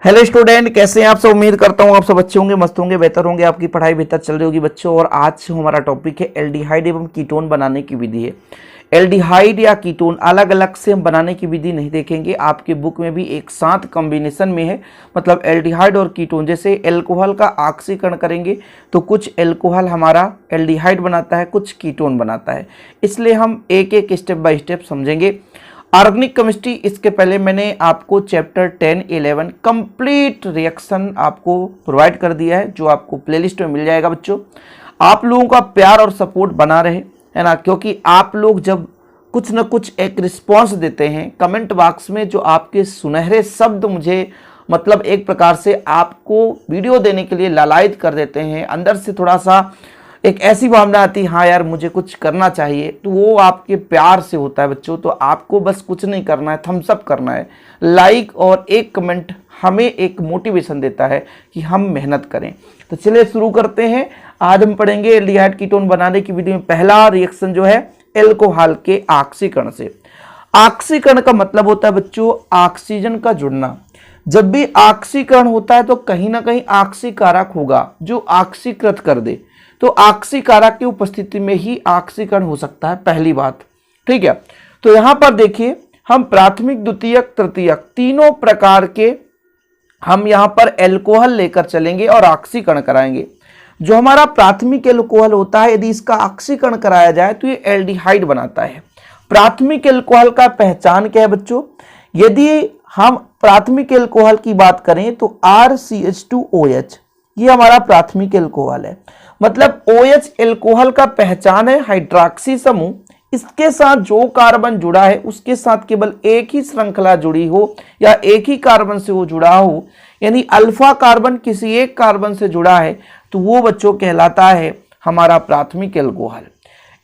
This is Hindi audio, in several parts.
हेलो स्टूडेंट, कैसे हैं आप सब। उम्मीद करता हूं आप सब अच्छे होंगे, मस्त होंगे, बेहतर होंगे, आपकी पढ़ाई बेहतर चल रही होगी बच्चों। और आज हमारा टॉपिक है एल्डिहाइड एवं कीटोन बनाने की विधि है। एल्डिहाइड या कीटोन अलग अलग से हम बनाने की विधि नहीं देखेंगे, आपके बुक में भी एक साथ कॉम्बिनेशन में है। मतलब एल्डिहाइड और कीटोन, जैसे एल्कोहल का ऑक्सीकरण करेंगे तो कुछ एल्कोहल हमारा एल्डिहाइड बनाता है, कुछ कीटोन बनाता है। इसलिए हम एक एक स्टेप बाय स्टेप समझेंगे। ऑर्गेनिक केमिस्ट्री, इसके पहले मैंने आपको चैप्टर 10, 11 कंप्लीट रिएक्शन आपको प्रोवाइड कर दिया है, जो आपको प्लेलिस्ट में मिल जाएगा बच्चों। आप लोगों का प्यार और सपोर्ट बना रहे, है ना, क्योंकि आप लोग जब कुछ न कुछ एक रिस्पॉन्स देते हैं कमेंट बॉक्स में, जो आपके सुनहरे शब्द मुझे मतलब एक प्रकार से आपको वीडियो देने के लिए लालायित कर देते हैं। अंदर से थोड़ा सा एक ऐसी भावना आती है, हाँ यार मुझे कुछ करना चाहिए, तो वो आपके प्यार से होता है बच्चों। तो आपको बस कुछ नहीं करना है, थम्स अप करना है। लाइक और एक कमेंट हमें एक मोटिवेशन देता है कि हम मेहनत करें। तो चलिए शुरू करते हैं। आज हम पढ़ेंगे एल्डिहाइड कीटोन बनाने की विधि में पहला रिएक्शन जो है एल्कोहल के ऑक्सीकरण से। ऑक्सीकरण का मतलब होता है बच्चों ऑक्सीजन का जुड़ना। जब भी ऑक्सीकरण होता है तो कहीं ना कहीं ऑक्सीकारक होगा जो ऑक्सीकृत कर दे, तो ऑक्सीकारक की उपस्थिति में ही ऑक्सीकरण हो सकता है, पहली बात। ठीक है, तो यहां पर देखिए हम प्राथमिक, द्वितीयक, तृतीयक तीनों प्रकार के हम यहां पर एल्कोहल लेकर चलेंगे और ऑक्सीकरण कराएंगे। जो हमारा प्राथमिक एल्कोहल होता है, यदि इसका ऑक्सीकरण कराया जाए तो ये एल्डिहाइड बनाता है। प्राथमिक एल्कोहल का पहचान क्या है बच्चों? यदि हम प्राथमिक एल्कोहल की बात करें तो RCH2OH ये हमारा प्राथमिक एल्कोहल है। मतलब OH एल्कोहल का पहचान है हाइड्रॉक्सी समूह। इसके साथ जो कार्बन जुड़ा है उसके साथ केवल एक ही श्रृंखला जुड़ी हो या एक ही कार्बन से वो जुड़ा हो, यानी अल्फा कार्बन किसी एक कार्बन से जुड़ा है, तो वो बच्चों कहलाता है हमारा प्राथमिक एल्कोहल।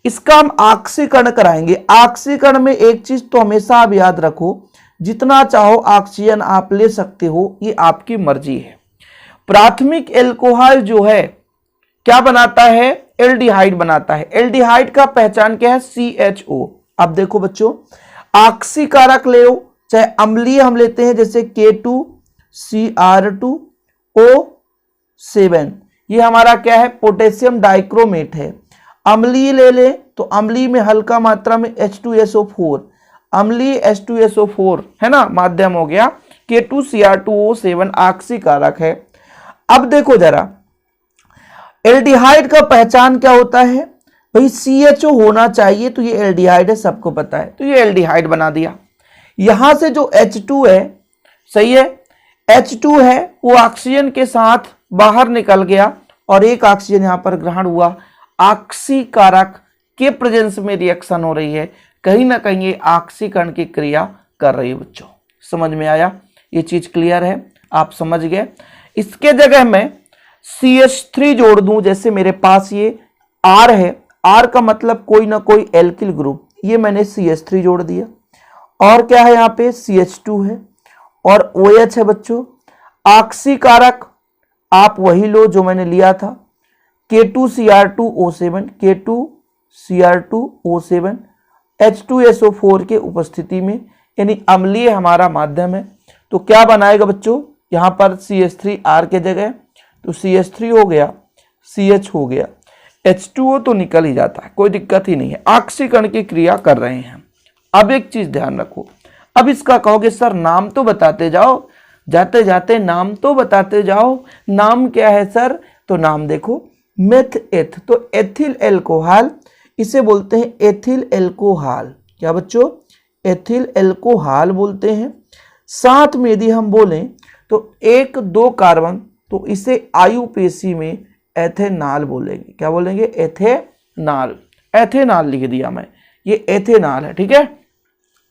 इसका हम ऑक्सीकरण कराएंगे। ऑक्सीकरण में एक चीज तो हमेशा आप याद रखो, जितना चाहो ऑक्सीजन आप ले सकते हो, ये आपकी मर्जी है। प्राथमिक एल्कोहल जो है क्या बनाता है? एल्डिहाइड बनाता है। एल्डिहाइड का पहचान क्या है? CHO। अब देखो बच्चों, ऑक्सीकारक ले लो, चाहे अम्लीय हम लेते हैं जैसे K2Cr2O7, ये हमारा क्या है? पोटेशियम डाइक्रोमेट है। अम्लीय ले ले तो अम्लीय में हल्का मात्रा में H2SO4, अम्लीय H2SO4 है ना, माध्यम हो गया। K2Cr2O7 ऑक्सीकारक है। अब देखो जरा, एल्डिहाइड का पहचान क्या होता है भाई? CHO होना चाहिए, तो ये एल्डिहाइड है, सबको पता है, तो ये एल्डिहाइड बना दिया। यहां से जो H2 है, सही है, H2 है वो ऑक्सीजन के साथ बाहर निकल गया और एक ऑक्सीजन यहां पर ग्रहण हुआ। ऑक्सीकारक के प्रेजेंस में रिएक्शन हो रही है, कहीं ना कहीं ये ऑक्सीकरण की क्रिया कर रही है बच्चों। समझ में आया? ये चीज क्लियर है, आप समझ गए। इसके जगह मैं CH3 जोड़ दूं, जैसे मेरे पास ये R है, R का मतलब कोई ना कोई एल्किल ग्रुप, ये मैंने CH3 जोड़ दिया। और क्या है? यहाँ पे CH2 है और OH है बच्चों। ऑक्सीकारक आप वही लो जो मैंने लिया था, K2Cr2O7, K2Cr2O7 H2SO4 के उपस्थिति में, यानी अम्लीय हमारा माध्यम है। तो क्या बनाएगा बच्चों? यहाँ पर CH3R के जगह तो CH3 हो गया, CH हो गया, H2O तो निकल ही जाता है, कोई दिक्कत ही नहीं है। ऑक्सीकरण की क्रिया कर रहे हैं। अब एक चीज ध्यान रखो, अब इसका कहोगे सर नाम तो बताते जाओ, जाते जाते नाम तो बताते जाओ। नाम क्या है सर? तो नाम देखो, मेथ एथ, तो एथिल एल्कोहल, इसे बोलते हैं एथिल एल्कोहल। क्या बच्चों? एथिल एल्कोहल बोलते हैं। साथ में यदि हम बोलें तो 1-2 कार्बन, तो इसे IUPAC में एथेनॉल बोलेंगे। क्या बोलेंगे? एथेनॉल। एथेनॉल लिख दिया मैं, ये एथेनॉल है, ठीक है।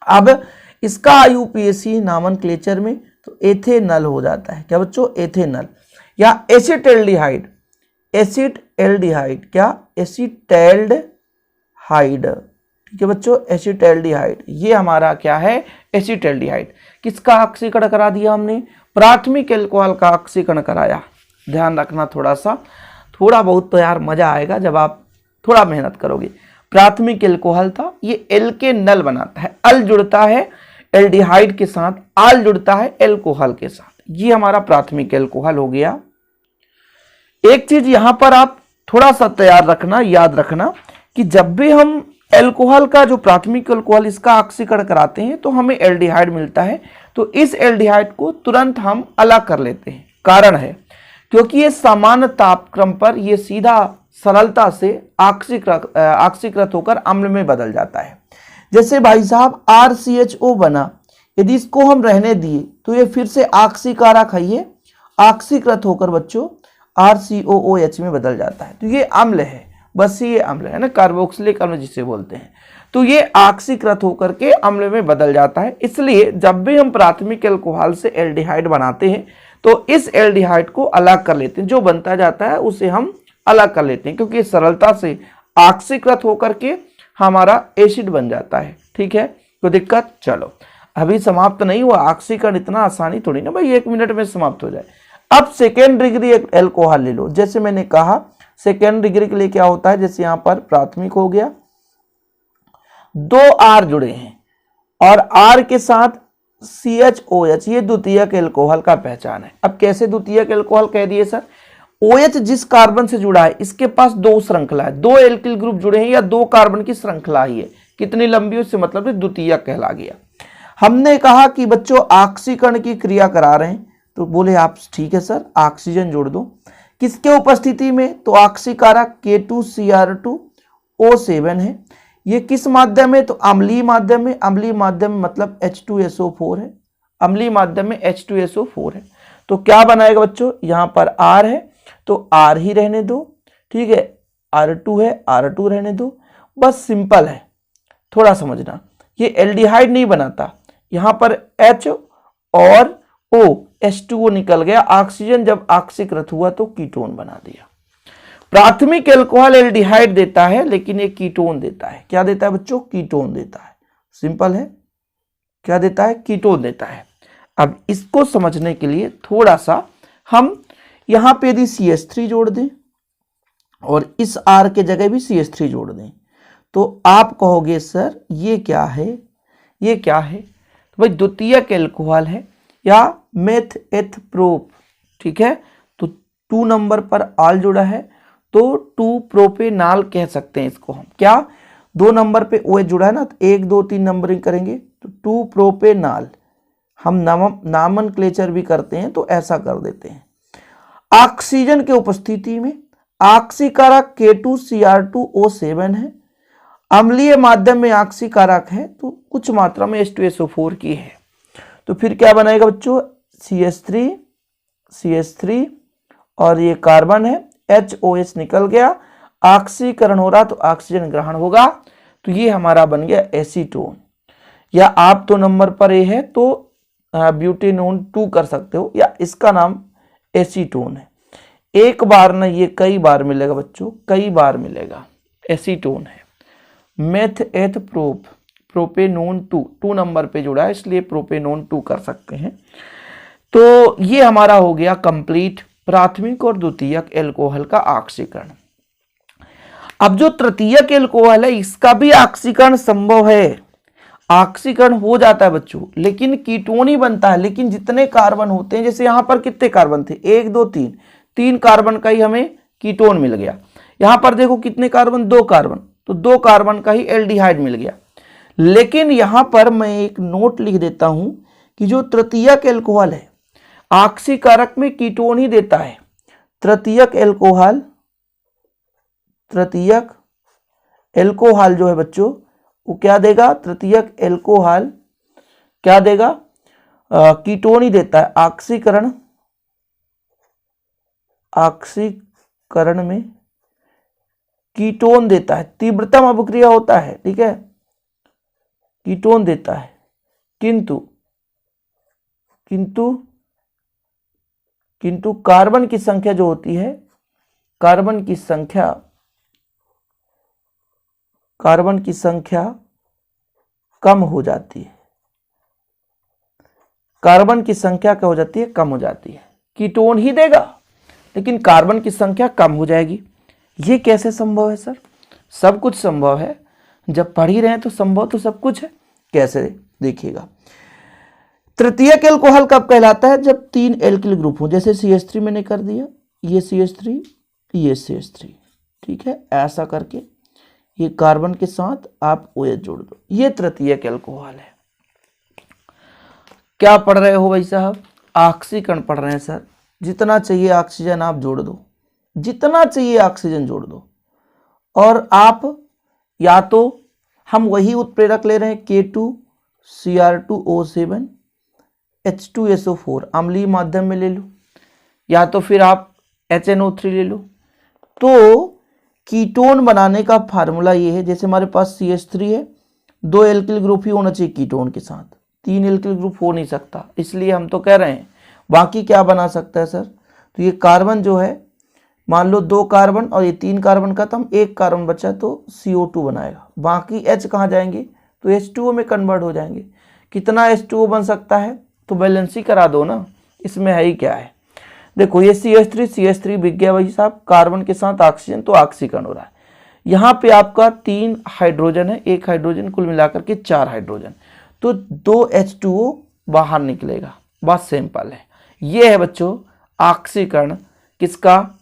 अब इसका IUPAC नॉमेनक्लेचर में तो एथेनॉल हो जाता है। क्या बच्चों? एथेनॉल। या एसिटैल्डिहाइड, एसिटैल्डिहाइड, क्या? एसिटैल्डिहाइड, ठीक है बच्चों, एसिटैल्डिहाइड, ये हमारा क्या है? एसिटैल्डिहाइड। किसका ऑक्सीकरण करा दिया हमने? प्राथमिक एल्कोहल का ऑक्सीकरण कराया। ध्यान रखना थोड़ा बहुत तो यार मजा आएगा जब आप थोड़ा मेहनत करोगे। प्राथमिक एल्कोहल था, ये एल्केनल बनाता है, अल जुड़ता है एल्डिहाइड के साथ, आल जुड़ता है एल्कोहल के साथ, ये हमारा प्राथमिक एल्कोहल हो गया। एक चीज यहां पर आप थोड़ा सा तैयार रखना, याद रखना कि जब भी हम एल्कोहल का जो प्राथमिक एल्कोहल इसका ऑक्सीकरण कराते हैं तो हमें एल्डिहाइड मिलता है। तो इस एल्डिहाइड को तुरंत हम अलग कर लेते हैं। कारण है क्योंकि ये सामान्य तापक्रम पर ये सीधा सरलता से ऑक्सीकृत होकर अम्ल में बदल जाता है। जैसे भाई साहब RCHO बना, यदि इसको हम रहने दिए तो ये फिर से ऑक्सीकारक है, ये ऑक्सीकृत होकर बच्चों RCOOH में बदल जाता है। तो ये अम्ल है, बस ये अम्ल है ना, कार्बोक्सिलिक अम्ल जिसे बोलते हैं। तो ये ऑक्सीकृत होकर के अम्ल में बदल जाता है। इसलिए जब भी हम प्राथमिक एल्कोहल से एल्डिहाइड बनाते हैं तो इस एल्डिहाइड को अलग कर लेते हैं, जो बनता जाता है उसे हम अलग कर लेते हैं, क्योंकि सरलता से ऑक्सीकृत होकर के हमारा एसिड बन जाता है। ठीक है, कोई दिक्कत? चलो अभी समाप्त नहीं हुआ, ऑक्सीकरण इतना आसानी थोड़ी ना भाई 1 मिनट में समाप्त हो जाए। अब सेकेंड डिग्री एल्कोहल ले लो। जैसे मैंने कहा सेकेंड डिग्री के लिए क्या होता है, जैसे यहां पर प्राथमिक हो गया, 2 R जुड़े हैं और R के साथ CHOH, ये द्वितीयक एल्कोहल का पहचान है। अब कैसे द्वितीयक एल्कोहल कह दिए सर? OH जिस कार्बन से जुड़ा है इसके पास 2 श्रृंखला है, 2 एल्किल ग्रुप जुड़े हैं या 2 कार्बन की श्रृंखला ही है। कितनी लंबी, उससे मतलब द्वितीयक कहला गया। हमने कहा कि बच्चों ऑक्सीकरण की क्रिया करा रहे हैं, तो बोले आप ठीक है सर ऑक्सीजन जोड़ दो। किसके उपस्थिति में? तो ऑक्सीकारक K2Cr2O7 है। ये किस माध्यम में? तो अम्लीय माध्यम में। अम्लीय माध्यम में मतलब H2SO4 है, अम्लीय माध्यम में H2SO4 है। तो क्या बनाएगा बच्चों? यहां पर R है तो R ही रहने दो, ठीक है, R2 है R2 रहने दो, बस सिंपल है। थोड़ा समझना, ये एल्डिहाइड नहीं बनाता, यहां पर H और O H2O निकल गया, ऑक्सीजन जब ऑक्सीकृत हुआ तो कीटोन बना दिया। प्राथमिक एल्कोहल एल्डिहाइड देता है लेकिन ये कीटोन देता है। क्या देता है बच्चों? कीटोन देता है। सिंपल है, क्या देता है? कीटोन देता है। अब इसको समझने के लिए थोड़ा सा हम यहां पे यदि CH3 जोड़ दें और इस R के जगह भी CH3 जोड़ दें तो आप कहोगे सर ये क्या है, ये क्या है? तो भाई द्वितीयक एल्कोहल है या मेथ एथ प्रोप। ठीक है, तो 2 नंबर पर आल जुड़ा है तो 2 प्रोपेनाल कह सकते हैं इसको हम। क्या? 2 नंबर पे OH जुड़ा है ना, तो 1 2 3 नंबरिंग करेंगे तो 2 प्रोपेनाल। हम नामनक्लेचर भी करते हैं तो ऐसा कर देते हैं। ऑक्सीजन के उपस्थिति में ऑक्सीकारक K2Cr2O7 है, अम्लीय माध्यम में ऑक्सीकारक है तो कुछ मात्रा में H2SO4 की है। तो फिर क्या बनाएगा बच्चों? CH3 और ये कार्बन है, HOH निकल गया, ऑक्सीकरण हो रहा तो ऑक्सीजन ग्रहण होगा, तो ये हमारा बन गया एसीटोन। या आप 2 नंबर पर ए है तो ब्यूटेनोन 2 कर सकते हो, या इसका नाम एसीटोन है। एक बार ना, ये कई बार मिलेगा बच्चों, कई बार मिलेगा। एसीटोन है। मेथ एथ प्रोप, प्रोपेनोन 2 नंबर पे जुड़ा है इसलिए प्रोपेनोन 2 कर सकते हैं। तो ये हमारा हो गया कंप्लीट प्राथमिक और द्वितीयक एल्कोहल का ऑक्सीकरण। अब जो तृतीयक एल्कोहल है इसका भी ऑक्सीकरण संभव है। ऑक्सीकरण हो जाता है बच्चों, लेकिन कीटोन ही बनता है। लेकिन जितने कार्बन होते हैं, जैसे यहां पर कितने कार्बन थे? 1 2 3 कार्बन का ही हमें कीटोन मिल गया। यहां पर देखो कितने कार्बन? 2 कार्बन, तो 2 कार्बन का ही एल्डिहाइड मिल गया। लेकिन यहां पर मैं एक नोट लिख देता हूं कि जो तृतीयक एल्कोहल है ऑक्सीकारक में कीटोन ही देता है। तृतीयक एल्कोहल जो है बच्चों वो क्या देगा? तृतीयक एल्कोहल क्या देगा? कीटोन ही देता है। ऑक्सीकरण में कीटोन देता है, तीव्रतम अभिक्रिया होता है, ठीक है, कीटोन देता है। किंतु कार्बन की संख्या जो होती है, कार्बन की संख्या कम हो जाती है। कार्बन की संख्या क्या हो जाती है? कम हो जाती है। कीटोन ही देगा लेकिन कार्बन की संख्या कम हो जाएगी। ये कैसे संभव है सर? सब कुछ संभव है, जब पढ़ ही रहे हैं तो संभव तो सब कुछ है। कैसे? देखिएगा, तृतीयक एल्कोहल कब कहलाता है? जब 3 एल्किल ग्रुप हो, जैसे CH3 मैंने कर दिया, ये CH3, ये CH3, ठीक है, ऐसा करके ये कार्बन के साथ आप OH जोड़ दो, ये तृतीयक एल्कोहल है। क्या पढ़ रहे हो भाई साहब? ऑक्सीकरण पढ़ रहे हैं सर। जितना चाहिए ऑक्सीजन आप जोड़ दो, जितना चाहिए ऑक्सीजन जोड़ दो। और आप या तो हम वही उत्प्रेरक ले रहे हैं K2Cr2O7 H2SO4 अम्लीय माध्यम में ले लो, या तो फिर आप HNO3 ले लो। तो कीटोन बनाने का फार्मूला ये है, जैसे हमारे पास CH3 है, 2 एल्किल ग्रुप ही होना चाहिए कीटोन के साथ, 3 एल्किल ग्रुप हो नहीं सकता, इसलिए हम तो कह रहे हैं। बाकी क्या बना सकता है सर? तो ये कार्बन जो है, मान लो 2 कार्बन और ये 3 कार्बन खत्म, 1 कार्बन बचा तो CO2 बनाएगा, बाकी H कहाँ जाएंगे? तो H2O में कन्वर्ट हो जाएंगे। कितना H2O बन सकता है? तो बैलेंस ही करा दो ना, इसमें है ही क्या है। देखो ये CH3 बिक गया भाई साहब, कार्बन के साथ ऑक्सीजन, तो ऑक्सीकरण हो रहा है। यहाँ पे आपका 3 हाइड्रोजन है, 1 हाइड्रोजन, कुल मिलाकर के 4 हाइड्रोजन, तो 2 H2O बाहर निकलेगा। बात सिंपल है। ये है बच्चों ऑक्सीकरण किसका?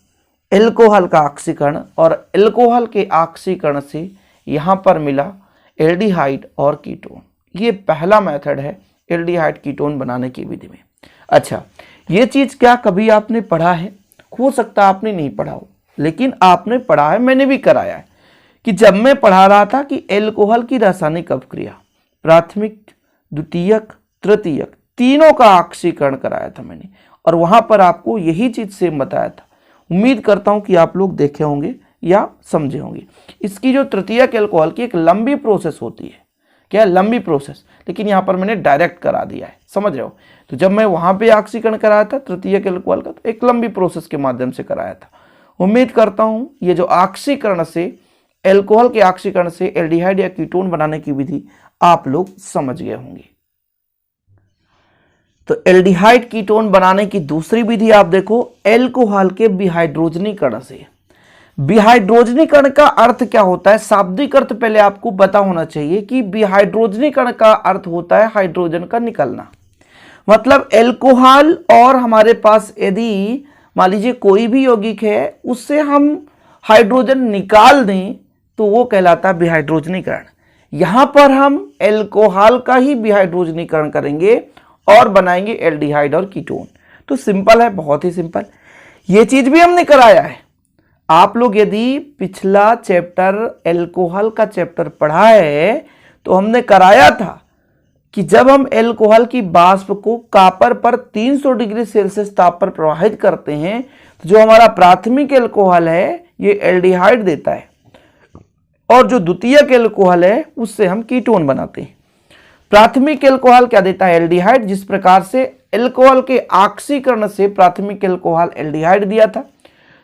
एल्कोहल का ऑक्सीकरण। और एल्कोहल के ऑक्सीकरण से यहाँ पर मिला एल्डिहाइड और कीटोन। ये पहला मेथड है एल्डिहाइड कीटोन बनाने की विधि में। अच्छा, ये चीज क्या कभी आपने पढ़ा है? हो सकता है आपने नहीं पढ़ा हो, लेकिन आपने पढ़ा है, मैंने भी कराया है। कि जब मैं पढ़ा रहा था कि एल्कोहल की रासायनिक अपक्रिया, प्राथमिक, द्वितीयक, तृतीयक, तीनों का ऑक्सीकरण कराया था मैंने, और वहां पर आपको यही चीज सेम बताया था। उम्मीद करता हूं कि आप लोग देखे होंगे या समझे होंगे। इसकी जो तृतीयक एल्कोहल की एक लंबी प्रोसेस होती है, क्या लंबी प्रोसेस, लेकिन यहाँ पर मैंने डायरेक्ट करा दिया है, समझ रहे हो। तो जब मैं वहां पे ऑक्सीकरण कराया था तृतीयक एल्कोहल का, तो एक लंबी प्रोसेस के माध्यम से कराया था। उम्मीद करता हूं ये जो ऑक्सीकरण से, एल्कोहल के ऑक्सीकरण से एल्डिहाइड या कीटोन बनाने की विधि आप लोग समझ गए होंगे। तो एल्डिहाइड कीटोन बनाने की दूसरी विधि आप देखो, एल्कोहल के विहाइड्रोजनीकरण से। विहाइड्रोजनीकरण का अर्थ क्या होता है? शाब्दिक अर्थ पहले आपको पता होना चाहिए कि विहाइड्रोजनीकरण का अर्थ होता है हाइड्रोजन का निकलना। मतलब एल्कोहल और हमारे पास यदि मान लीजिए कोई भी यौगिक है, उससे हम हाइड्रोजन निकाल दें तो वो कहलाता है विहाइड्रोजनीकरण। यहां पर हम एल्कोहल का ही विहाइड्रोजनीकरण करेंगे और बनाएंगे एल्डिहाइड और कीटोन। तो सिंपल है, बहुत ही सिंपल। ये चीज भी हमने कराया है। आप लोग यदि पिछला चैप्टर एल्कोहल का चैप्टर पढ़ा है तो हमने कराया था कि जब हम एल्कोहल की वाष्प को कॉपर पर 300 डिग्री सेल्सियस ताप पर प्रवाहित करते हैं तो जो हमारा प्राथमिक एल्कोहल है ये एल्डिहाइड देता है, और जो द्वितीयक एल्कोहल है उससे हम कीटोन बनाते हैं। प्राथमिक एल्कोहल क्या देता है? एल्डिहाइड। जिस प्रकार से एल्कोहल के ऑक्सीकरण से प्राथमिक एल्कोहल एल्डिहाइड दिया था,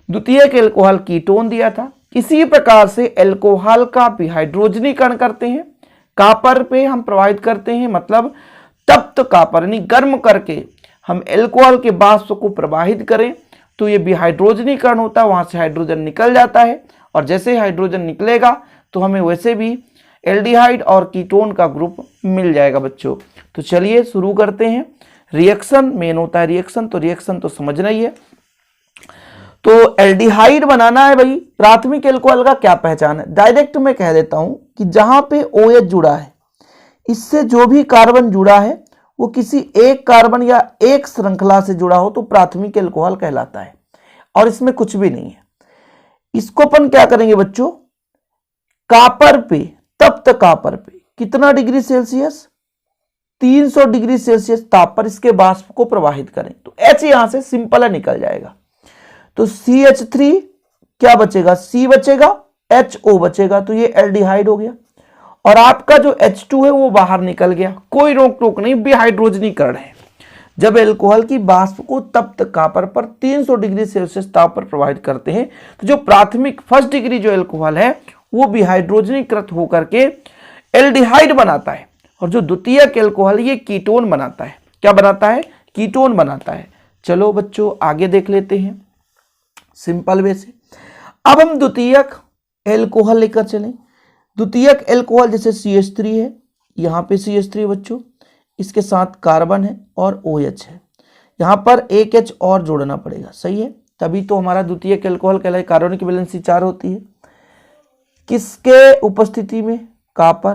द्वितीयक एल्कोहल कीटोन दिया था, इसी प्रकार से एल्कोहल का विहाइड्रोजनीकरण करते हैं, कॉपर पे हम प्रवाहित करते हैं, मतलब तप्त कॉपर यानी गर्म करके हम एल्कोहल के वाष्प को प्रवाहित करें तो ये विहाइड्रोजनीकरण होता है, वहां से हाइड्रोजन निकल जाता है, और जैसे हाइड्रोजन निकलेगा तो हमें वैसे भी एल्डिहाइड और कीटोन का ग्रुप मिल जाएगा बच्चों। तो चलिए शुरू करते हैं। रिएक्शन मेन होता है, रिएक्शन तो समझना ही है। तो एल्डिहाइड बनाना है भाई, प्राथमिक एल्कोहल का क्या पहचान है? डायरेक्ट मैं कह देता हूं कि जहां पे OH जुड़ा है, इससे जो भी कार्बन जुड़ा है वो किसी एक कार्बन या एक श्रृंखला से जुड़ा हो तो प्राथमिक एल्कोहल कहलाता है, और इसमें कुछ भी नहीं है। इसको अपन क्या करेंगे बच्चों? कॉपर पे, तप्त कॉपर पे कितना डिग्री सेल्सियस? 300 डिग्री सेल्सियस ताप पर इसके वाष्प को प्रवाहित करें तो H यहां से सिंपल है निकल जाएगा। तो CH3 क्या बचेगा? C बचेगा, HO बचेगा, तो ये एल्डिहाइड हो गया। और आपका जो H2 है वो बाहर निकल गया, कोई रोक टोक नहीं, विहाइड्रोजनीकरण है। जब एल्कोहल की वाष्प को तप्त कॉपर पर 300 डिग्री सेल्सियस ताप पर प्रवाहित करते हैं तो जो प्राथमिक फर्स्ट डिग्री जो एल्कोहल है वो विहाइड्रोजनीकृत होकर के एल्डिहाइड बनाता है, और जो द्वितीयक एल्कोहल ये कीटोन बनाता है। क्या बनाता है? कीटोन बनाता है। चलो बच्चों आगे देख लेते हैं सिंपल वे से। अब हम द्वितीयक एल्कोहल लेकर चलें। द्वितीयक एल्कोहल जैसे CH3 है, यहाँ पे CH3 बच्चों, इसके साथ कार्बन है और OH है, यहाँ पर एक H और जोड़ना पड़ेगा, सही है, तभी तो हमारा द्वितीयक अल्कोहल कहलाए। कार्बन की वैलेंसी 4 होती है, किसके उपस्थिति में, कॉपर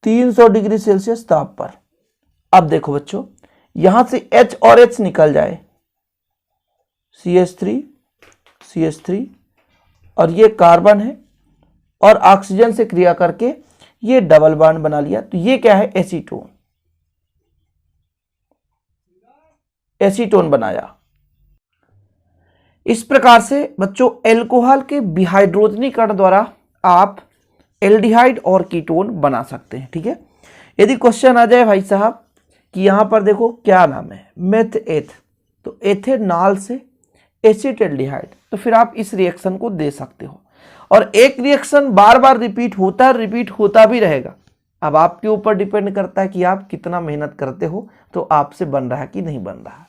300 डिग्री सेल्सियस ताप पर। अब देखो बच्चों, यहां से H और H निकल जाए, CH3 और ये कार्बन है और ऑक्सीजन से क्रिया करके ये डबल बॉन्ड बना लिया, तो ये क्या है, एसीटोन बनाया। इस प्रकार से बच्चों एल्कोहल के विहाइड्रोजनीकरण द्वारा आप एल्डिहाइड और कीटोन बना सकते हैं, ठीक है। यदि क्वेश्चन आ जाए भाई साहब कि यहां पर देखो क्या नाम है, मेथ एथ, तो एथेनॉल से एसिटाल्डिहाइड, तो फिर आप इस रिएक्शन को दे सकते हो। और एक रिएक्शन बार बार रिपीट होता भी रहेगा। अब आपके ऊपर डिपेंड करता है कि आप कितना मेहनत करते हो, तो आपसे बन रहा है कि नहीं बन रहा है।